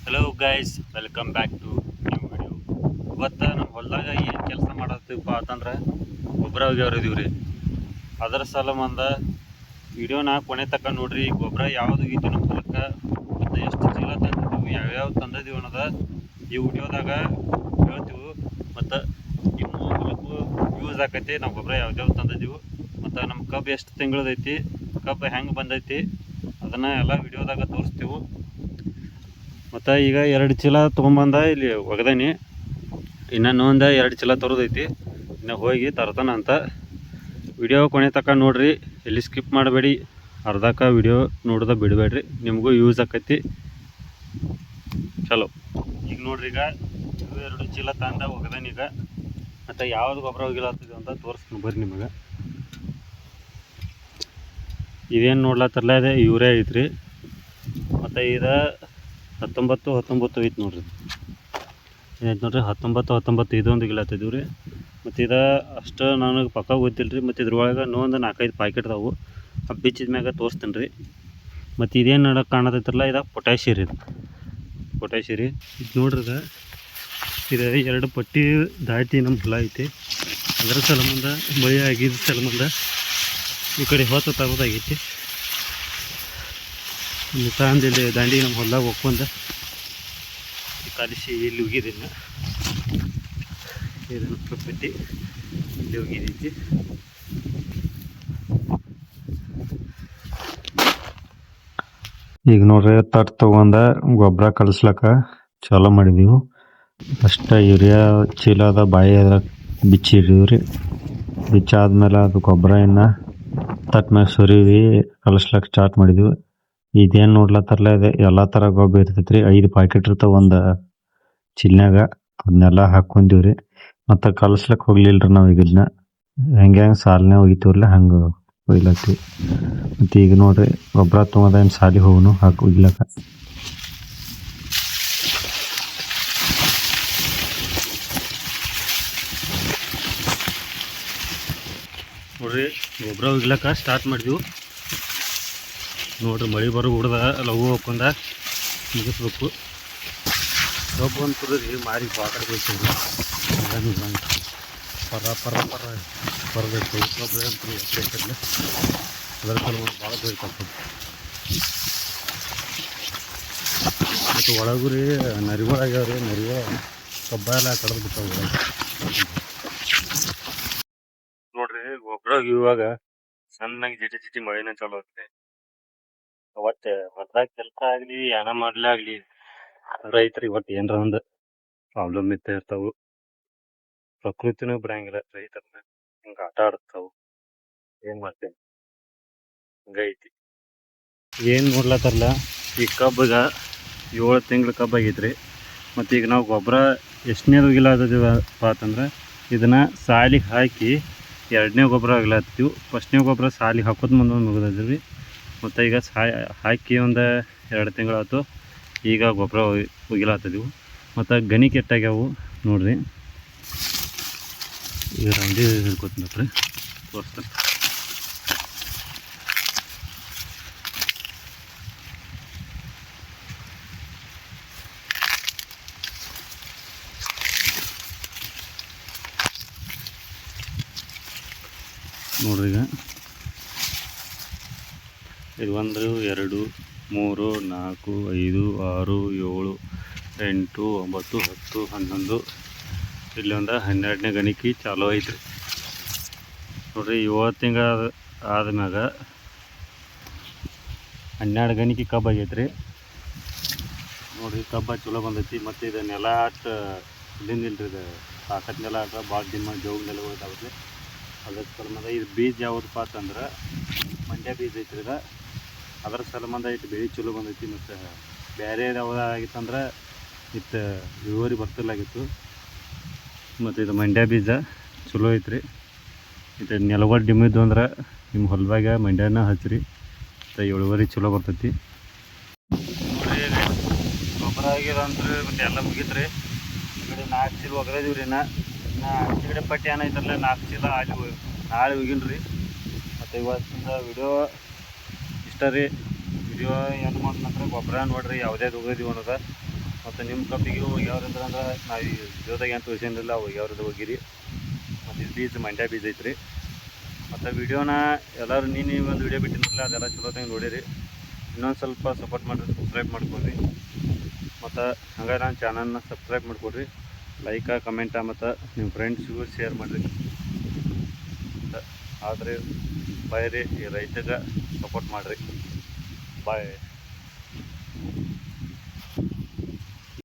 Hello guys, welcome back to new video. ಇವತ್ತು ನಮ್ಮ ಹೊಲದಾಗ ಏನು ಕೆಲಸ ಮಾಡತ್ತೀವಪ್ಪ ಅಂತಂದ್ರೆ ಗೊಬ್ಬರ ಒಗ್ಯಾವ್ರಿದೀವಿ ರೀ. ಅದರ ಸಂಬಂಧ ವಿಡಿಯೋನ ಕೊನೆ ತಕ್ಕ ನೋಡ್ರಿ. ಗೊಬ್ಬರ ಯಾವುದು ಇತ್ತು ನಮ್ಮ ಹೊಲಕ್ಕೆ ಮತ್ತು ಎಷ್ಟು ಚೀಲ ತಂದಿದ್ದೀವಿ, ಯಾವ್ಯಾವ ತಂದಿದ್ದೀವಿ ಅನ್ನೋದು ಈ ವಿಡಿಯೋದಾಗ ಹೇಳ್ತೀವಿ. ಮತ್ತು ನಿಮ್ಮ ಹೊಲಕ್ಕೂ ಯೂಸ್ ಆಕೈತಿ. ನಾವು ಗೊಬ್ಬರ ಯಾವ್ಯಾವ ತಂದಿದ್ದೀವಿ ಮತ್ತು ನಮ್ಮ ಕಬ್ಬು ಎಷ್ಟು ತಿಂಗಳದೈತಿ, ಕಬ್ಬು ಹೆಂಗೆ ಬಂದೈತಿ ಅದನ್ನು ಎಲ್ಲ ವಿಡಿಯೋದಾಗ ತೋರಿಸ್ತೀವಿ. ಮತ್ತು ಈಗ 2 ಚೀಲ ತೊಗೊಂಬಂದ ಇಲ್ಲಿ ಒಗದೀನಿ. ಇನ್ನೊಂದು 2 ಚೀಲ ತರೋದೈತಿ, ಇನ್ನು ಹೋಗಿ ತರ್ತಾನ ಅಂತ. ವಿಡಿಯೋ ಕೊನೆ ತಕ್ಕ ನೋಡ್ರಿ, ಎಲ್ಲಿ ಸ್ಕಿಪ್ ಮಾಡಬೇಡಿ. ಅರ್ಧಕ್ಕೆ ವಿಡಿಯೋ ನೋಡೋದ ಬಿಡಬೇಡ್ರಿ, ನಿಮಗೂ ಯೂಸ್ ಆಕೈತಿ. ಚಲೋ, ಈಗ ನೋಡ್ರಿ, ಈಗ 2 ಚೀಲ ತಂದ ಒಗದೀನಿ. ಈಗ ಮತ್ತು ಯಾವ್ದು ಗೊಬ್ಬರ ಹೋಗಿಲ್ಲತ್ತಿದೆ ಅಂತ ತೋರಿಸ್ತೀನಿ ಬರ್ರಿ ನಿಮಗೆ. ಇದೇನು ನೋಡ್ಲತ್ತಿರಲ್ಲ, ಇದೆ ಯೂರಿಯಾ ಐತ್ರಿ. ಮತ್ತು ಇದು 19 ಐತೆ ನೋಡ್ರಿ. ಏನೈತೆ ನೋಡ್ರಿ, 19 ಇದೊಂದು ಗಿಲಾತಿದ್ದೀವಿ ರೀ. ಮತ್ತು ಇದು ಅಷ್ಟು ನನಗೆ ಪಕ್ಕ ಗೊತ್ತಿಲ್ಲ ರೀ. ಮತ್ತು ಇದ್ರೊಳಗೆ ಇನ್ನೊಂದು 4-5 ಪ್ಯಾಕೆಟ್ ಅದಾವು. ಬಿಚ್ಚಿದ ಮ್ಯಾಗ ತೋರಿಸ್ತೀನಿ ರೀ. ಮತ್ತು ಇದೇನು ನೋಡೋಕೆ ಕಾಣತೈತ್ರಲ್ಲ, ಇದು ಪೊಟ್ಯಾಶಿ ರೀ. ಪೊಟ್ಯಾಶಿ ರೀ, ಇದು ನೋಡ್ರಿ. ಇದು 2 ಪಟ್ಟಿ ದಾಟಿ ನಮ್ಮ ಹೊಲ ಐತಿ. ಅದರ ಸಂಬಂಧ ಮಳೆ ಆಗಿದ್ದ ಸಂಬಂಧ ಈ ಕಡೆ ಹೊತ್ತು ತಗೋದಾಗೈತಿ. ಇಲ್ಲಿ ತಂದಿಲ್ಲಿ ದಾಂಡಿ ನಮ್ಮ ಹೊಲ್ದಾಗ ಹೋಗ್ಕೊಂಡ ಕಲಿಸಿ ಇಲ್ಲಿ ಉಗಿದಿಲ್ಲ. ಇದನ್ನು ಪಟ್ಟಿ ಇಲ್ಲಿ ಉಗಿದೈತಿ. ಈಗ ನೋಡ್ರಿ, ತಟ್ ತಗೊಂಡ ಗೊಬ್ಬರ ಕಲಿಸ್ಲಕ್ಕ ಚಾಲೂ ಮಾಡಿದೀವಿ. ಅಷ್ಟ ಯೂರಿಯಾ ಚೀಲದ ಬಾಯಿ ಅದ್ರಾಗ ಬಿಚ್ಚಿದೀವಿ ರೀ. ಬಿಚ್ಚಾದ್ಮೇಲೆ ಅದು ಗೊಬ್ಬರ ಇನ್ನು ತಟ್ ಮ್ಯಾಗ ಸುರಿವಿ ಕಲಿಸ್ಲಕ್ಕ ಸ್ಟಾರ್ಟ್ ಮಾಡಿದೀವಿ. ಇದೇನು ನೋಡ್ಲತ್ತಾರಲ್ಲ, ಇದೆ ಎಲ್ಲ ಥರ ಗೊಬ್ಬರ ಇರ್ತೈತ್ರಿ. 5 ಪ್ಯಾಕೆಟ್ ಇರ್ತಾವೆ ಒಂದು ಚೀಲ್ನಾಗ. ಅದನ್ನೆಲ್ಲ ಹಾಕ್ಕೊಂಡೀವ್ರಿ. ಮತ್ತು ಕಲಿಸ್ಲಕ್ಕೆ ಹೋಗ್ಲಿಲ್ಲ ನಾವು. ಈಗ ಇದನ್ನ ಹೆಂಗೆ ಸಾಲನೇ ಒಗಿತೀವಲ್ಲ ಹಂಗೆ ಒಯ್ಲತ್ತೀವಿ. ಮತ್ತು ಈಗ ನೋಡ್ರಿ, ಗೊಬ್ಬರ ತೊಗೊಂಡ ಏನು ಸಾಲಿಗೆ ಹೋಗೋನು ಹಾಕಿ ಒಗಿಲಕ್ಕ. ನೋಡ್ರಿ, ಗೊಬ್ಬರ ಒಗಿಲಕ್ಕ ಸ್ಟಾರ್ಟ್ ಮಾಡಿದೆವು. ನೋಡ್ರಿ, ಮಳೆ ಬರೋ ಹುಡ್ದ ಲಘು ಹೋಗ್ಕೊಂಡ ಮುಗಿಸ್ಬೇಕು. ಕಬ್ಬು ಅಂತೂ ರೀ ಮಾರಿ ಬಾಕಡೆ ಬೀಳ್ತೀವಿ. ಪರ ಬರಬೇಕು. ಕಬ್ಬು ಅಂತೂ ಎಷ್ಟೈತಿಲ್ಲ, ಅದರ ಸಲುವಾಗಿ ಭಾಳ ಬೀಳ್ತಕ್ಕ. ಮತ್ತು ಒಳಗೂ ರೀ ನರಿಗಳಾಗ್ಯಾವ ರೀ. ನರಿಗಳು ಕಬ್ಬ ಎಲ್ಲ ಕಡ್ದು ಬಿಟ್ಟಾವ. ನೋಡ್ರಿ, ಗೊಬ್ಬರ ಇವಾಗ ಸಣ್ಣಗೆ ಜಿಟಿ ಮಳೆನೇ ಚಾಲು ಆಗುತ್ತೆ. ಒಟ್ಟು ಹೊಲ್ದಾಗ ಕೆಲಸ ಆಗಲಿ ಏನ ಮಾಡ್ಲೇ ಆಗಲಿ, ರೈತರಿಗೆ ಒಟ್ಟು ಏನರ ಒಂದು ಪ್ರಾಬ್ಲಮ್ ಇದ್ದೇ ಇರ್ತಾವೆ. ಪ್ರಕೃತಿನೂ ಬಿಡಂಗಿಲ್ಲ ರೈತರನ್ನ, ಹಿಂಗೆ ಆಟ ಆಡ್ತಾವು. ಏನು ಮಾಡ್ತೇನೆ, ಹಂಗೈತಿ. ಏನು ನೋಡ್ಲತ್ತಾರಲ್ಲ, ಈ ಕಬ್ಬಗ 7 ತಿಂಗಳ ಕಬ್ಬು ಆಗೈತ್ರಿ. ಮತ್ತು ಈಗ ನಾವು ಗೊಬ್ಬರ ಎಷ್ಟನೇದು ಒಗಿಲಾತಿದ್ದೀವಪ್ಪ ಅಂತಂದ್ರೆ, ಇದನ್ನು ಸಾಲಿಗೆ ಹಾಕಿ 2ನೇ ಗೊಬ್ಬರ ಒಗಿಲಾತ್ತೀವಿ. ಫಸ್ಟ್ನೇ ಗೊಬ್ಬರ ಸಾಲಿಗೆ ಹಾಕೋದು ಮುಂದೆ ಮುಗಿದಿದ್ವಿ. ಮತ್ತು ಈಗ ಹಾಕಿ ಒಂದು 2 ತಿಂಗಳಾಯ್ತು. ಈಗ ಗೊಬ್ಬರ ಒಗಿಲಾತಿದ್ದೀವಿ. ಮತ್ತು ಗಣಿ ಕೆಟ್ಟಾಗ್ಯಾವು ನೋಡ್ರಿ. ಈಗ ರಂಡಿ ಹಿಡ್ಕೊತೀನಪ್ರಿ, ತೋರಿಸ್ತೀನಿ. ನೋಡ್ರಿ, ಈಗ ಇದು 1 2 3 4 5 6 7 8 9 10 11 ಇಲ್ಲೊಂದು 12ನೇ ಗಣಿಕೆ ಚಾಲೂ ಐತ್ರಿ. ನೋಡ್ರಿ, 7 ತಿಂಗಳ ಆದ್ಮ್ಯಾಗ 12 ಗಣಿಕೆ ಕಬ್ಬು ಆಗೈತ್ರಿ. ನೋಡ್ರಿ, ಕಬ್ಬ ಚಲೋ ಬಂದೈತಿ. ಮತ್ತು ಇದು ನೆಲ ಅಷ್ಟು ಇಲ್ಲಿಂದ ಇಲ್ರಿ, ಇದು ತಾಕತ್ ನೆಲ ಆಟ ಭಾಳ ದಿನ ಜೋಗ ನೆಲಗಳು ಇದಾವೆ. ಅದಕ್ಕೆ ಸಂಬಂಧ ಇದು ಬೀಜ ಯಾವುದಪ್ಪ ಅಂತಂದ್ರೆ ಮಂಡ್ಯ ಬೀಜ ಐತ್ರಿ. ಇದು ಅದರ ಸಂಬಂಧ ಇಟ್ಟು ಬೆಳೆ ಚಲೋ ಬಂದೈತಿ. ಮತ್ತು ಬೇರೆ ಯಾವುದಾಗಿತ್ತಂದ್ರೆ ಇತ್ತು ಇಳುವರಿ ಬರ್ತಿರ್ಲಾಗಿತ್ತು. ಮತ್ತು ಇದು ಮಂಡ್ಯ ಬೀಜ ಚಲೋ ಐತ್ರಿ. ಇದು ನೆಲಗಳು ಡಿಮ್ಮಿದ್ದು ಅಂದ್ರೆ ನಿಮ್ಮ ಹೊಲದಾಗ ಮಂಡ್ಯನ ಹಚ್ಚಿರಿ, ಮತ್ತು ಇಳುವರಿ ಚಲೋ ಬರ್ತೈತಿ. ಗೊಬ್ಬರ ಆಗಿಲ್ಲ ಅಂದ್ರೆ ಮತ್ತು ಎಲ್ಲ ಮುಗಿತ್ರಿ. ಈ ಕಡೆ 4 ಚೀಲ ಒಗದಿದ್ದೀವಿ ರೀ. ಈ ಕಡೆ ಪಟ್ಟಿ ಏನೈತಲ್ಲ 4 ಚೀಲ ನಾಳೆ ಹೋಗಿನ್ರಿ. ಮತ್ತು ಇವತ್ತಿನ ವಿಡಿಯೋ ಇಷ್ಟ ರೀ. ವಿಡಿಯೋ ಏನು ಮಾಡ್ತಂದ್ರೆ ಗೊಬ್ಬರ ನೋಡ್ರಿ ಯಾವುದೇ ಒಗದಿದ್ದೀವಿ ಅನ್ನೋದು. ಮತ್ತು ನಿಮ್ಮ ಕಬ್ಬಿಗೆ ಹೋಗ್ಯಾವ್ರಂದ್ರೆ ನಾವು ಈ ವಿಡಿಯೋದಾಗ ಏನು ತೋರಿಸಿಲ್ಲ ಹೋಗ್ಯಾವ್ರದ್ದು ಹೋಗಿರಿ. ಮತ್ತು ಇದು ಬೀಜ ಮಂಡ್ಯ ಬೀಜ ಐತ್ರಿ. ಮತ್ತು ವಿಡಿಯೋನ ಎಲ್ಲರೂ ನೀನು ಒಂದು ವಿಡಿಯೋ ಬಿಟ್ಟಿದ್ರಲ್ಲ ಅದೆಲ್ಲ ಚಲೋದಂಗೆ ನೋಡಿರಿ. ಇನ್ನೊಂದು ಸ್ವಲ್ಪ ಸಪೋರ್ಟ್ ಮಾಡಿರಿ, ಸಬ್ಸ್ಕ್ರೈಬ್ ಮಾಡ್ಕೊಡ್ರಿ. ಮತ್ತು ಹಂಗೆ ನನ್ನ ಚಾನಲ್ನ ಸಬ್ಸ್ಕ್ರೈಬ್ ಮಾಡಿಕೊಡ್ರಿ, ಲೈಕ ಕಮೆಂಟ ಮತ್ತು ನಿಮ್ಮ ಫ್ರೆಂಡ್ಸ್ಗೂ ಶೇರ್ ಮಾಡಿರಿ. ಮತ್ತು ಆದರೆ ಬಾಯ್ ರೀ, ಈ ರೈತಗೆ ಸಪೋರ್ಟ್ ಮಾಡಿರಿ. ಬಾಯ್.